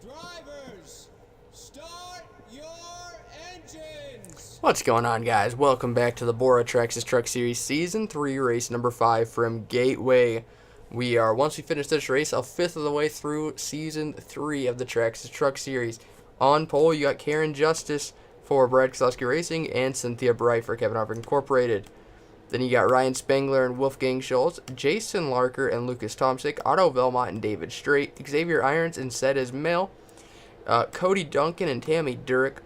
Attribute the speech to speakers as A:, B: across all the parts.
A: Drivers, start your engines!
B: What's going on, guys? Welcome back to the BORA Traxxas Truck Series Season 3, race number 5 from Gateway. We are, once we finish this race, a fifth of the way through Season 3 of the Traxxas Truck Series. On pole, you got Karen Justice for Brad Keselowski Racing and Cynthia Bright for Kevin Harvick Incorporated. Then you got Ryan Spengler and Wolfgang Schultz, Jason Larker and Lucas Tomczyk, Otto Velmont and David Strait, Xavier Irons and Cedez Male, Cody Duncan and Tammy Durek,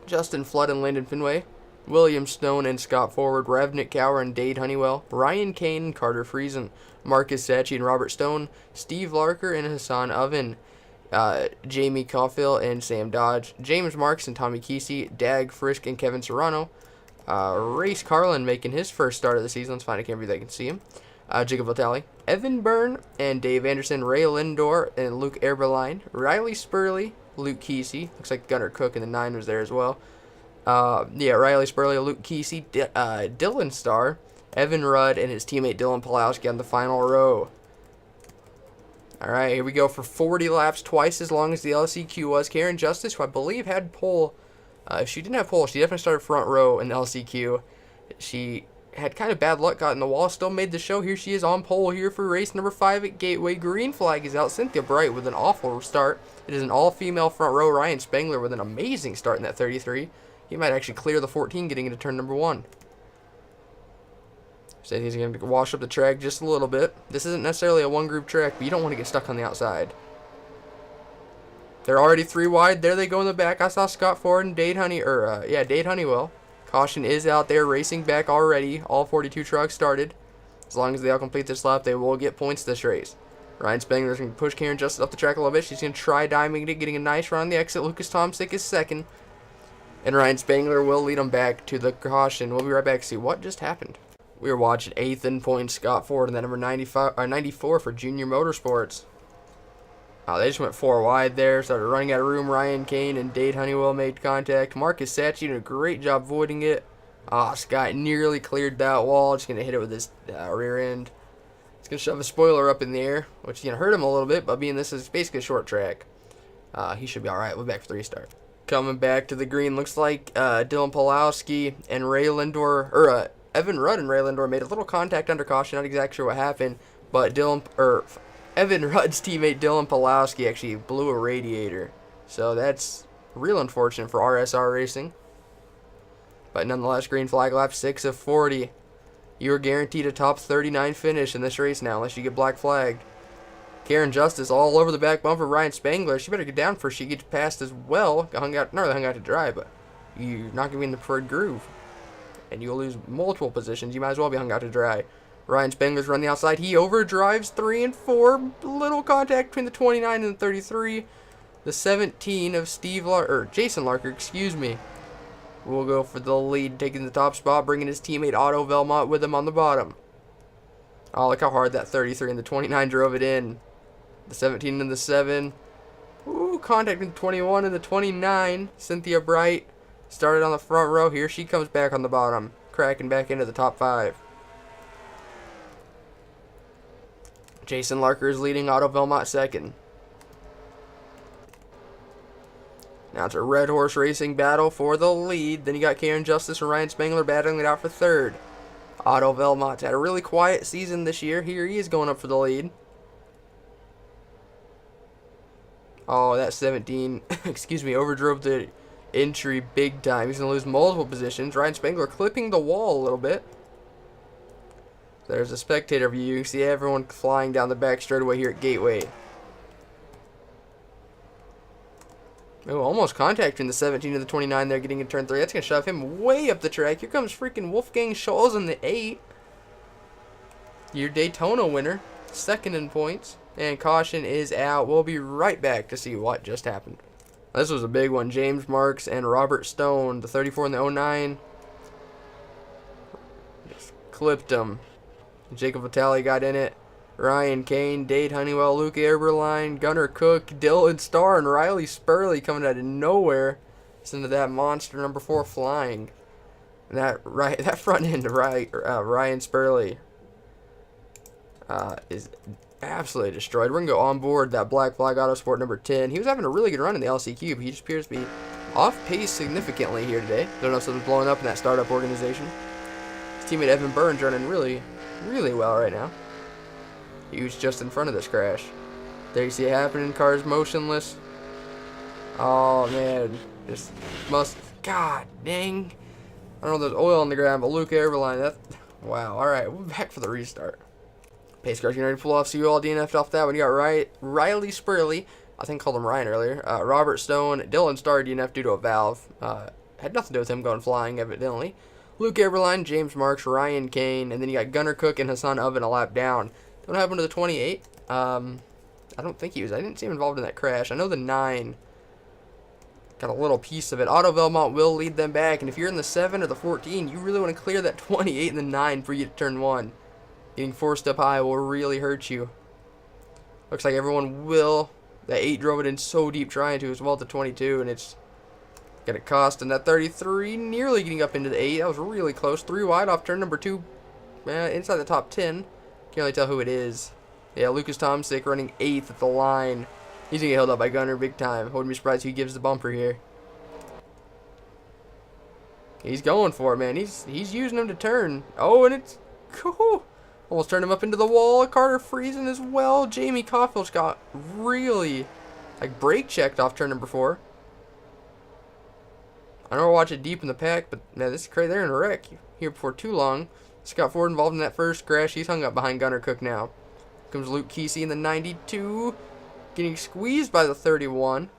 B: Justin Flood and Landon Finway, William Stone and Scott Forward, Ravnik Cower and Dade Honeywell, Ryan Kane and Carter Friesen, Marcus Sachi and Robert Stone, Steve Larker and Hassan Oven, Jamie Caulfield and Sam Dodge, James Marks and Tommy Kesey, Dag Frisk and Kevin Serrano, Race Carlin making his first start of the season. Let's find a camera that can see him. Jacob Vitale, Evan Byrne and Dave Anderson, Ray Lindor and Luke Eberlein, Riley Spurley, Luke Kesey. Looks like Gunnar Cook in the 9 was there as well. Riley Spurley, Luke Kesey, Dylan Starr, Evan Rudd, and his teammate Dylan Pulowski on the final row. Alright, here we go for 40 laps, twice as long as the LCQ was. Karen Justice, who I believe had pole. If she didn't have pole, she definitely started front row in the LCQ. She had kind of bad luck, got in the wall, still made the show. Here she is on pole here for race number 5 at Gateway. Green flag is out. Cynthia Bright with an awful start. It is an all-female front row. Ryan Spengler with an amazing start in that 33. He might actually clear the 14 getting into turn number 1. So he's going to wash up the track just a little bit. This isn't necessarily a one-group track, but you don't want to get stuck on the outside. They're already 3 wide. There they go in the back. I saw Scott Ford and Dade Honeywell. Caution is out there, racing back already. All 42 trucks started. As long as they all complete this lap, they will get points this race. Ryan Spengler's going to push Karen Justice up the track a little bit. She's going to try diming it, getting a nice run on the exit. Lucas Tomczyk is second. And Ryan Spengler will lead them back to the caution. We'll be right back to see what just happened. We were watching 8th in points, Scott Ford, and then number 94 for Junior Motorsports. They just went 4 wide there, started running out of room. Ryan Kane and Dade Honeywell made contact. Marcus Sachi did a great job avoiding it. Scott nearly cleared that wall. Just going to hit it with his rear end. It's going to shove a spoiler up in the air, which is going to hurt him a little bit, but being this is basically a short track, he should be alright. We're back for the restart. Coming back to the green, looks like Dylan Pulowski and Ray Lindor, Evan Rudd and Ray Lindor made a little contact under caution. Not exactly sure what happened, but Evan Rudd's teammate Dylan Pulowski actually blew a radiator. So that's real unfortunate for RSR Racing. But nonetheless, green flag lap 6 of 40. You are guaranteed a top 39 finish in this race now, unless you get black flagged. Karen Justice all over the back bumper. Ryan Spengler, she better get down before she gets past as well. Not really hung out to dry, but you're not going to be in the preferred groove. And you'll lose multiple positions. You might as well be hung out to dry. Ryan Spengler's run the outside. He overdrives 3 and 4. Little contact between the 29 and the 33. The 17 of Jason Larker, excuse me, will go for the lead, taking the top spot, bringing his teammate Otto Velmont with him on the bottom. Oh, look how hard that 33 and the 29 drove it in. The 17 and the 7. Ooh, contact with the 21 and the 29. Cynthia Bright started on the front row. Here she comes back on the bottom, cracking back into the top 5. Jason Larker is leading, Otto Velmont second. Now it's a Red Horse Racing battle for the lead. Then you got Karen Justice and Ryan Spengler battling it out for third. Otto Velmont's had a really quiet season this year. Here he is going up for the lead. Oh, that 17, excuse me, overdrove the entry big time. He's going to lose multiple positions. Ryan Spengler clipping the wall a little bit. There's a spectator view. You can see everyone flying down the back straightaway here at Gateway. Oh, almost contacting the 17 to the 29 there, getting in turn 3. That's going to shove him way up the track. Here comes freaking Wolfgang Schultz in the 8. Your Daytona winner. Second in points. And caution is out. We'll be right back to see what just happened. This was a big one. James Marks and Robert Stone, the 34 and the 09. Just clipped him. Jacob Vitale got in it. Ryan Kane, Dade Honeywell, Luke Eberlein, Gunnar Cook, Dylan Starr, and Riley Spurley coming out of nowhere. Listen to that monster number 4 flying. And that front end, Ryan Spurley is absolutely destroyed. We're going to go on board that Black Flag Autosport number 10. He was having a really good run in the LC Cube. He just appears to be off pace significantly here today. Don't know if something's blowing up in that startup organization. His teammate Evan Burns running really, really well right now. He was just in front of this crash. There you see it happening. Car's motionless. Oh, man. Just must... God dang. I don't know if there's oil on the ground, but Luke Everline, that... Wow. Alright, we're back for the restart. Pace car's getting ready to pull off, so you all DNF'd off that one. You got Riley Spurley. I think I called him Ryan earlier. Robert Stone. Dylan Starr DNF due to a valve. Had nothing to do with him going flying, evidently. Luke Everline, James Marks, Ryan Kane, and then you got Gunnar Cook and Hassan Oven a lap down. Don't have him to the 28. I don't think he was. I didn't see him involved in that crash. I know the 9 got a little piece of it. Auto Belmont will lead them back, and if you're in the 7 or the 14, you really want to clear that 28 and the 9 for you to turn 1. Getting forced up high will really hurt you. Looks like everyone will. That 8 drove it in so deep trying to as well to 22, and it's going to cost. And that 33 nearly getting up into the 8. That was really close. 3 wide off turn number 2. Inside the top 10. Can't really tell who it is. Yeah, Lucas Tomsick running 8th at the line. He's going to get held up by Gunner big time. Wouldn't be surprised if he gives the bumper here. He's going for it, man. He's using him to turn. Oh, and it's cool. Almost turned him up into the wall. Carter freezing as well. Jamie Caulfield's got really, like, brake checked off turn number 4. I know we're watching deep in the pack, but man, this is crazy. They're in a wreck here before too long. Scott Ford involved in that first crash. He's hung up behind Gunnar Cook now. Comes Luke Kesey in the 92. Getting squeezed by the 31.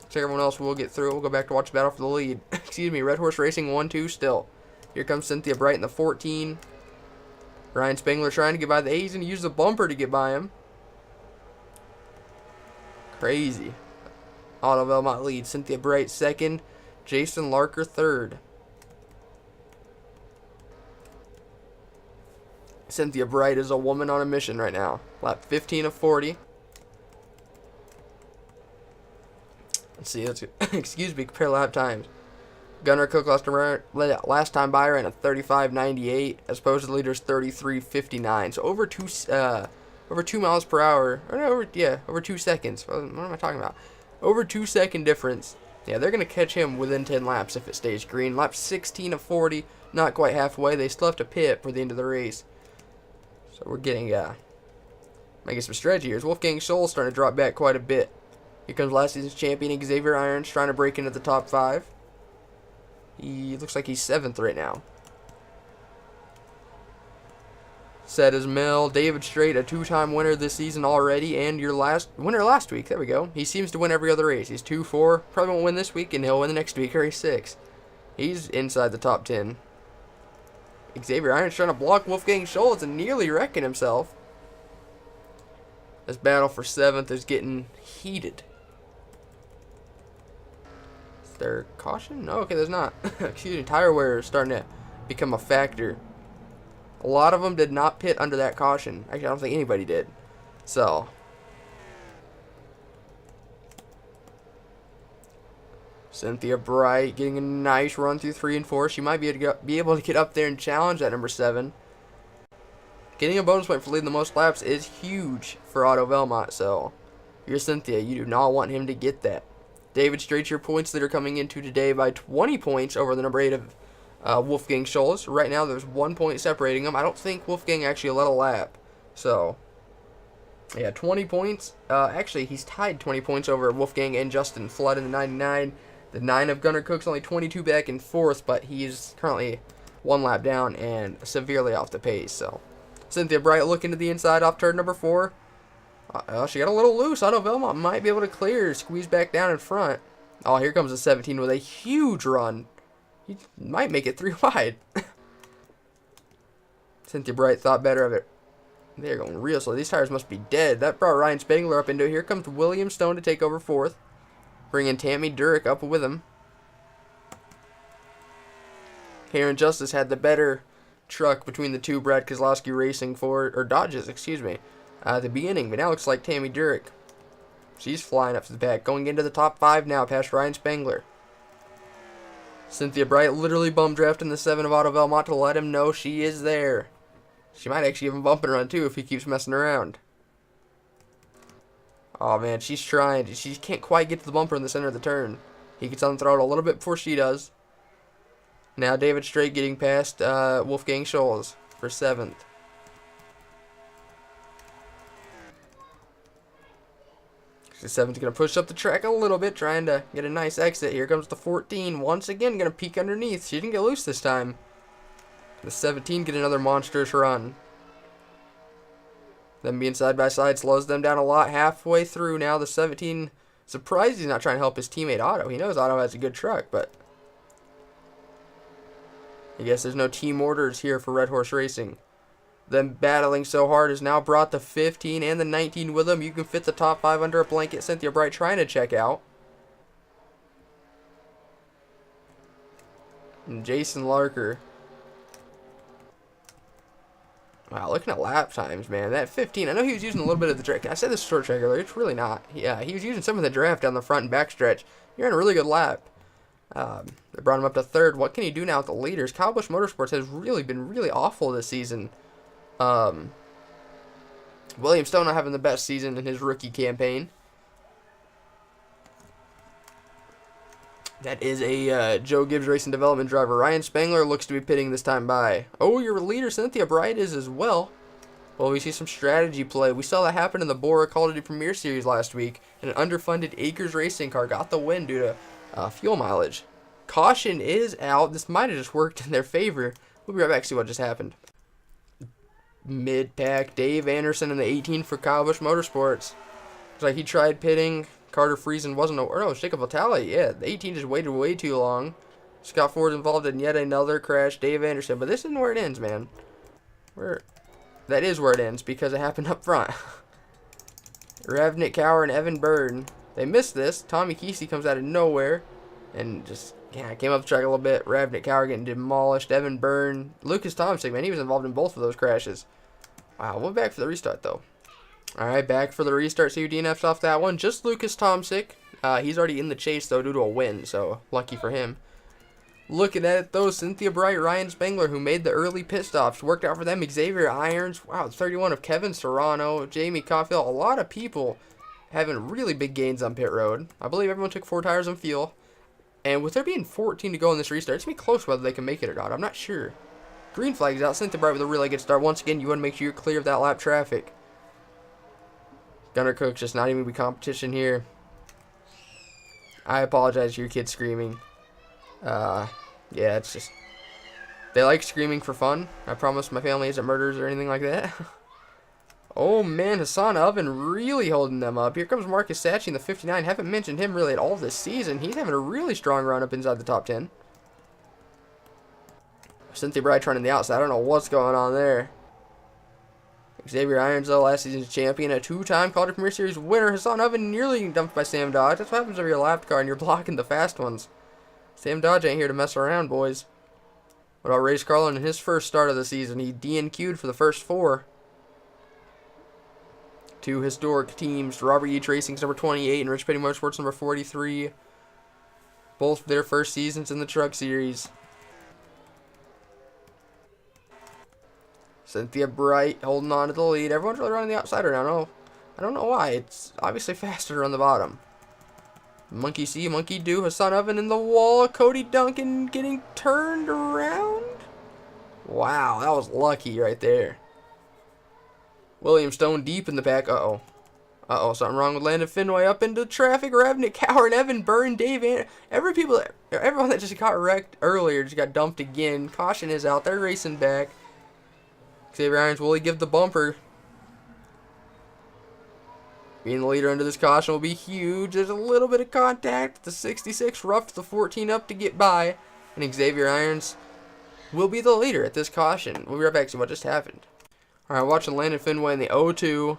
B: So everyone else will get through. We'll go back to watch the battle for the lead. Excuse me, Red Horse Racing 1-2 still. Here comes Cynthia Bright in the 14. Ryan Spengler trying to get by the 8. He's going to use the bumper to get by him. Crazy. Auto Belmont lead. Cynthia Bright 2nd. Jason Larker 3rd. Cynthia Bright is a woman on a mission right now. Lap 15 of 40. Let's see. Excuse me. Compare lap times. Gunnar Cook last time by ran a 35.98 as opposed to the leader's 33.59. So over 2 miles per hour. Or no, over 2 seconds. What am I talking about? Over 2 second difference. Yeah, they're gonna catch him within 10 laps if it stays green. Lap 16 of 40, not quite halfway. They still have to pit for the end of the race. So we're getting might get some stretch here. Wolfgang Scholl's starting to drop back quite a bit. Here comes last season's champion Xavier Irons trying to break into the top 5. He looks like he's 7th right now. Set as Mel. David Strait, a 2-time winner this season already, and your winner last week. There we go. He seems to win every other race. He's 2-4. Probably won't win this week, and he'll win the next week, race 6. He's inside the top 10. Xavier Irons trying to block Wolfgang Schultz and nearly wrecking himself. This battle for 7th is getting heated. Is there caution? No, okay, there's not. Excuse me, tire wear is starting to become a factor. A lot of them did not pit under that caution. Actually, I don't think anybody did. So, Cynthia Bright getting a nice run through 3 and 4. She might be able to get up there and challenge that number 7. Getting a bonus point for leading the most laps is huge for Auto Belmont. So, if you're Cynthia, you do not want him to get that. David Strait, your points that are coming into today by 20 points over the number 8 of Wolfgang Schultz. Right now, there's 1 point separating them. I don't think Wolfgang actually led a lap. So, yeah, 20 points. Actually, he's tied 20 points over Wolfgang and Justin Flood in the 99. The 9 of Gunnar Cook's only 22 back in 4th, but he's currently 1 lap down and severely off the pace. So, Cynthia Bright looking to the inside off turn number 4. She got a little loose. Auto Belmont might be able to clear. Squeeze back down in front. Oh, here comes the 17 with a huge run. He might make it 3 wide. Cynthia Bright thought better of it. They're going real slow. These tires must be dead. That brought Ryan Spengler up into it. Here comes William Stone to take over 4th. Bringing Tammy Durek up with him. Karen Justice had the better truck between the two. Brad Kozlowski Racing Dodges, excuse me, at the beginning. But now it looks like Tammy Durek. She's flying up to the back. Going into the top 5 now past Ryan Spengler. Cynthia Bright literally bum drafting the 7 of Auto Belmont to let him know she is there. She might actually give him a bump and run too if he keeps messing around. Oh, man, she's trying. She can't quite get to the bumper in the center of the turn. He gets on the throttle a little bit before she does. Now David Straight getting past Wolfgang Scholz for 7th. The 7th going to push up the track a little bit, trying to get a nice exit. Here comes the 14. Once again, going to peek underneath. She didn't get loose this time. The 17 get another monstrous run. Them being side by side slows them down a lot. Halfway through now, the 17, surprised he's not trying to help his teammate Otto. He knows Otto has a good truck, but I guess there's no team orders here for Red Horse Racing. Them battling so hard has now brought the 15 and the 19 with them. You can fit the top 5 under a blanket. Cynthia Bright trying to check out. And Jason Larker. Wow, looking at lap times, man. That 15, I know he was using a little bit of the draft. I said this short track earlier. It's really not. Yeah, he was using some of the draft down the front and back stretch. You're in a really good lap. They brought him up to 3rd. What can he do now with the leaders? Kyle Busch Motorsports has really been really awful this season. William Stone not having the best season in his rookie campaign. That is a Joe Gibbs Racing Development driver. Ryan Spangler looks to be pitting this time by. Oh, your leader Cynthia Bright is as well. Well, we see some strategy play. We saw that happen in the BORA Call of Duty Premier Series last week. And an underfunded Acres Racing car got the win due to fuel mileage. Caution is out. This might have just worked in their favor. We'll be right back to see what just happened. Mid-pack, Dave Anderson in the 18 for Kyle Busch Motorsports. Looks like he tried pitting. Carter Friesen wasn't, or no, Jacob Vitale. Yeah, the 18 just waited way too long. Scott Ford involved in yet another crash. Dave Anderson, but this isn't where it ends, man. That is where it ends because it happened up front. Ravnik Cower and Evan Byrne. They missed this. Tommy Kesey comes out of nowhere and just came up the track a little bit. Ravnik Cower getting demolished. Evan Byrne. Lucas Tomczyk, man, he was involved in both of those crashes. Wow, we're back for the restart, though. Alright, back for the restart. See who DNFs off that one. Just Lucas Tomczyk. He's already in the chase, though, due to a win, so lucky for him. Looking at it, though, Cynthia Bright, Ryan Spangler, who made the early pit stops, worked out for them. Xavier Irons, wow, 31 of Kevin Serrano, Jamie Caulfield. A lot of people having really big gains on pit road. I believe everyone took 4 tires on fuel. And with there being 14 to go in this restart, it's going to be close whether they can make it or not. I'm not sure. Green flag's out. Cynthia Bright with a really good start. Once again, you want to make sure you're clear of that lap traffic. Gunnar Cook's just not even be competition here. I apologize to your kids screaming. Yeah, it's just, they like screaming for fun. I promise my family isn't murderers or anything like that. Oh man, Hassan Oven really holding them up. Here comes Marcus Sachi in the 59. Haven't mentioned him really at all this season. He's having a really strong run up inside the top 10. Cynthia Bright trying on the outside. I don't know what's going on there. Xavier Irons, though, last season's champion, a 2-time Call of Duty Premier Series winner. Hassan Oven nearly dumped by Sam Dodge. That's what happens when you're a lap car and you're blocking the fast ones. Sam Dodge ain't here to mess around, boys. What about Race Carlin in his first start of the season? He DNQ'd for the first 4. 2 historic teams. Robert Yates Racing's number 28 and Rich Petty Motorsports number 43. Both their first seasons in the Truck Series. Cynthia Bright holding on to the lead. Everyone's really running the outsider now. I don't know why. It's obviously faster to run the bottom. Monkey see, monkey do. Hassan Oven in the wall. Cody Duncan getting turned around. Wow, that was lucky right there. William Stone deep in the pack. Uh-oh. Uh-oh, something wrong with Landon Fenway. Up into traffic. Ravnik Cower and Evan Byrne, Dave everyone that just got wrecked earlier just got dumped again. Caution is out. They're racing back. Xavier Irons, will he give the bumper? Being the leader under this caution will be huge. There's a little bit of contact. The 66 roughed the 14 up to get by. And Xavier Irons will be the leader at this caution. We'll be right back to see what just happened. Alright, watching Landon Fenway in the 0-2.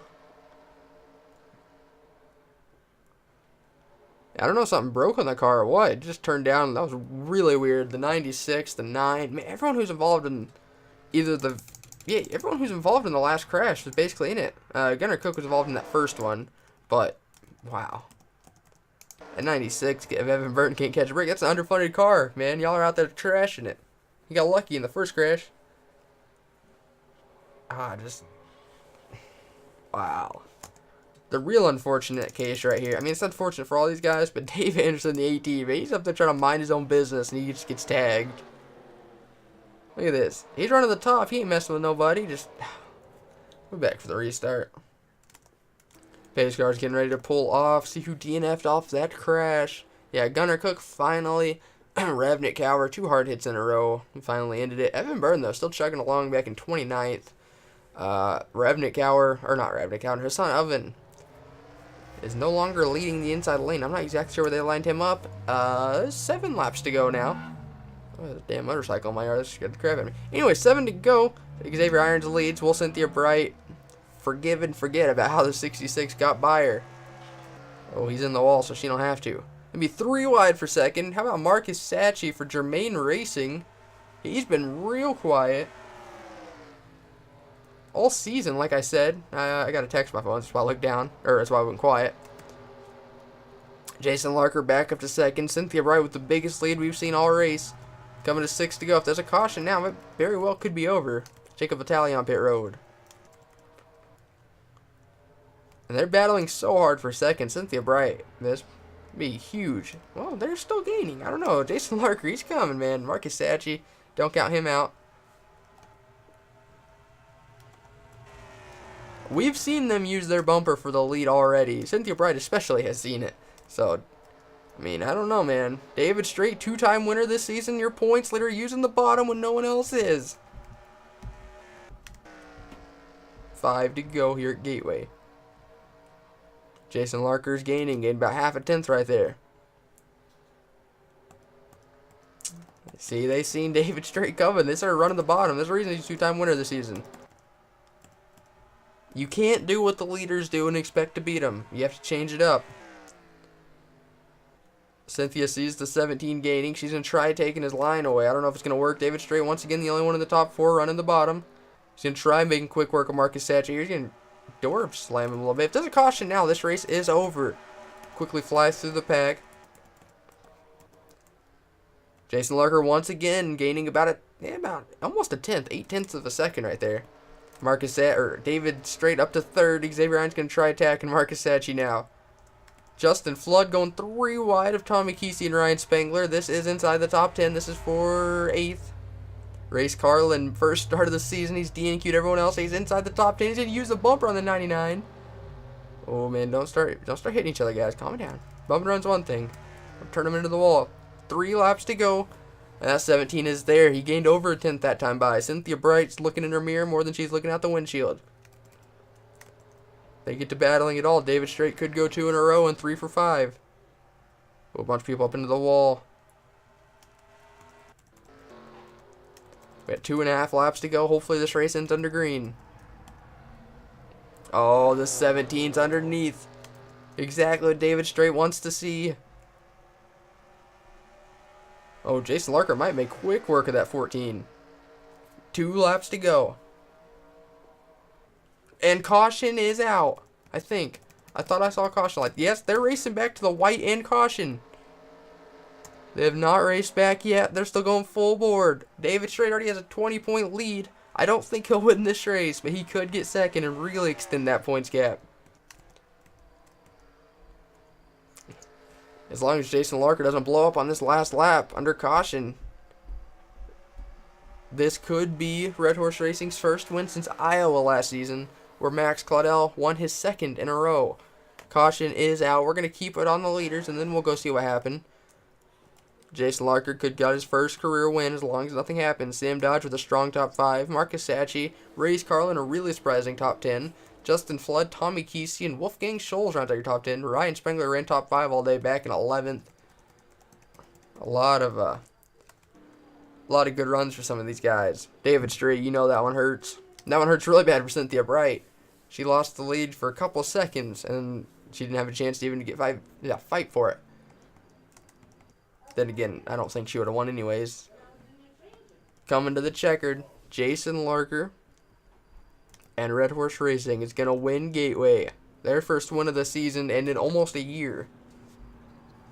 B: I don't know if something broke on the car or what. It just turned down. That was really weird. The 96, the 9. Man, everyone who's involved in either the... Yeah, everyone who's involved in the last crash was basically in it. Gunnar Cook was involved in that first one. But, wow. At 96, if Evan Burton can't catch a break, that's an underfunded car, man. Y'all are out there trashing it. He got lucky in the first crash. Wow. the real unfortunate case right here. I mean, it's unfortunate for all these guys, but Dave Anderson, the 18, but he's up there trying to mind his own business, and he just gets tagged. Look at this. He's running the top. He ain't messing with nobody. Just we're back for the restart. Pace car's getting ready to pull off. See who DNF'd off that crash. Yeah, Gunnar Cook finally. Ravnik Cower, 2 hard hits in a row. He finally ended it. Evan Byrne, though, still chugging along back in 29th. Ravnik Cower, or not Ravnik Cower, Hassan Oven is no longer leading the inside lane. I'm not exactly sure where they lined him up. 7 laps to go now. Oh, there's a damn motorcycle in my yard. That's scared the crap out of me. Anyway, 7 to go. Xavier Irons leads. Will Cynthia Bright forgive and forget about how the 66 got by her. Oh, he's in the wall, so she don't have to. It'd be 3 wide for second. How about Marcus Sacchi for Germain Racing? He's been real quiet all season, like I said. I got a text on my phone. That's why I looked down. Or that's why I went quiet. Jason Larker back up to second. Cynthia Bright with the biggest lead we've seen all race. Coming to 6 to go. If there's a caution now, it very well could be over. Jacob Vitale on pit road. And they're battling so hard for second. Cynthia Bright, this be huge. Well, they're still gaining. I don't know. Jason Larker, he's coming, man. Marcus Sacchi, don't count him out. We've seen them use their bumper for the lead already. Cynthia Bright especially has seen it. So, I mean, I don't know, man. David Strait, 2-time winner this season. Your points leader using the bottom when no one else is. 5 to go here at Gateway. Jason Larker's gained about half a tenth right there. See, they seen David Strait coming. They started running the bottom. There's a reason he's a 2-time winner this season. You can't do what the leaders do and expect to beat them. You have to change it up. Cynthia sees the 17 gaining. She's going to try taking his line away. I don't know if it's going to work. David Strait, once again, the only one in the top 4 running the bottom. He's going to try making quick work of Marcus Sacchi. He's going to door slam him a little bit. If there's a caution now, this race is over. Quickly flies through the pack. Jason Larker once again gaining about almost a tenth, 8/10 of a second right there. David Strait up to 3rd. Xavier Irons going to try attacking Marcus Sacchi now. Justin Flood going 3 wide of Tommy Kesey and Ryan Spangler. This is inside the top 10. This is for 8th. Race Carlin, first start of the season. He's DNQ'd everyone else. He's inside the top 10. He's going to use the bumper on the 99. Oh, man, don't start hitting each other, guys. Calm down. Bump and run's one thing. Turn him into the wall. 3 laps to go. And that 17 is there. He gained over a tenth that time by. Cynthia Bright's looking in her mirror more than she's looking out the windshield. They get to battling it all. David Strait could go 2 in a row and 3 for 5. A bunch of people up into the wall. We got 2.5 laps to go. Hopefully this race ends under green. Oh, the 17's underneath. Exactly what David Strait wants to see. Oh, Jason Larker might make quick work of that 14. 2 laps to go. And caution is out, I think. I thought I saw a caution light. Yes, they're racing back to the white and caution. They have not raced back yet. They're still going full board. David Strait already has a 20-point lead. I don't think he'll win this race, but he could get second and really extend that points gap. As long as Jason Larker doesn't blow up on this last lap under caution, this could be Red Horse Racing's first win since Iowa last season, where Max Claudel won his 2nd in a row. Caution is out. We're going to keep it on the leaders, and then we'll go see what happened. Jason Larker could got his first career win as long as nothing happens. Sam Dodge with a strong top 5. Marcus Sacchi, Ray's Carlin, a really surprising top 10. Justin Flood, Tommy Kesey, and Wolfgang Scholes round out your top 10. Ryan Spengler ran top 5 all day back in 11th. A lot of good runs for some of these guys. David Strait, you know that one hurts. That one hurts really bad for Cynthia Bright. She lost the lead for a couple of seconds, and she didn't have a chance to even get fight for it. Then again, I don't think she would have won anyways. Coming to the checkered, Jason Larker and Red Horse Racing is going to win Gateway. Their first win of the season and in almost a year.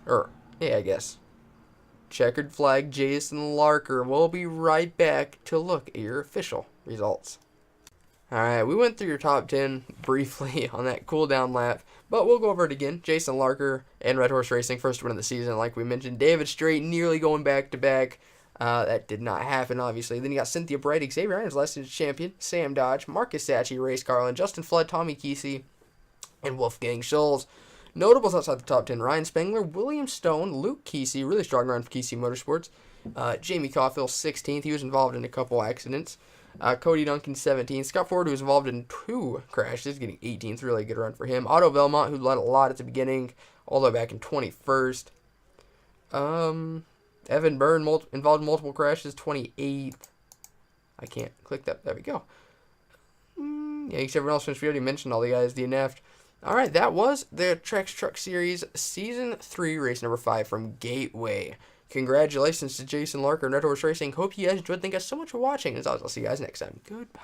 B: Yeah, I guess. Checkered flag, Jason Larker. We'll be right back to look at your official results. Alright, we went through your top 10 briefly on that cool-down lap, but we'll go over it again. Jason Larker and Red Horse Racing, first win of the season, like we mentioned. David Strait nearly going back-to-back. That did not happen, obviously. Then you got Cynthia Bright, Xavier Irons, last year's champion, Sam Dodge, Marcus Sachi, Race Carlin, Justin Flood, Tommy Kesey, and Wolfgang Schulz. Notables outside the top 10, Ryan Spengler, William Stone, Luke Kesey, really strong run for Kesey Motorsports. Jamie Caulfield, 16th. He was involved in a couple accidents. Cody Duncan, 17th. Scott Ford, who was involved in 2 crashes, getting 18th. Really good run for him. Otto Belmont, who led a lot at the beginning, all the way back in 21st. Evan Byrne, involved in multiple crashes, 28th. I can't click that. There we go. Yeah, everyone else, since we already mentioned all the guys, DNF'd. Alright, that was the Trax Truck Series Season 3, race number 5 from Gateway. Congratulations to Jason Larker and Red Horse Racing. Hope you guys enjoyed. Thank you guys so much for watching. As always, I'll see you guys next time. Goodbye.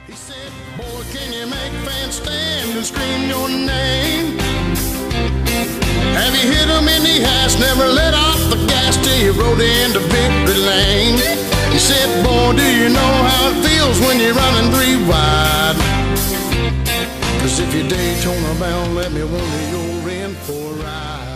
C: He said, boy, can you make fans stand and scream your name? Have you hit him in the ass, never let off the gas till you rode into victory lane? He said, boy, do you know how it feels when you're running 3 wide? 'Cause if you're Daytona bound, let me wonder you're in for a ride.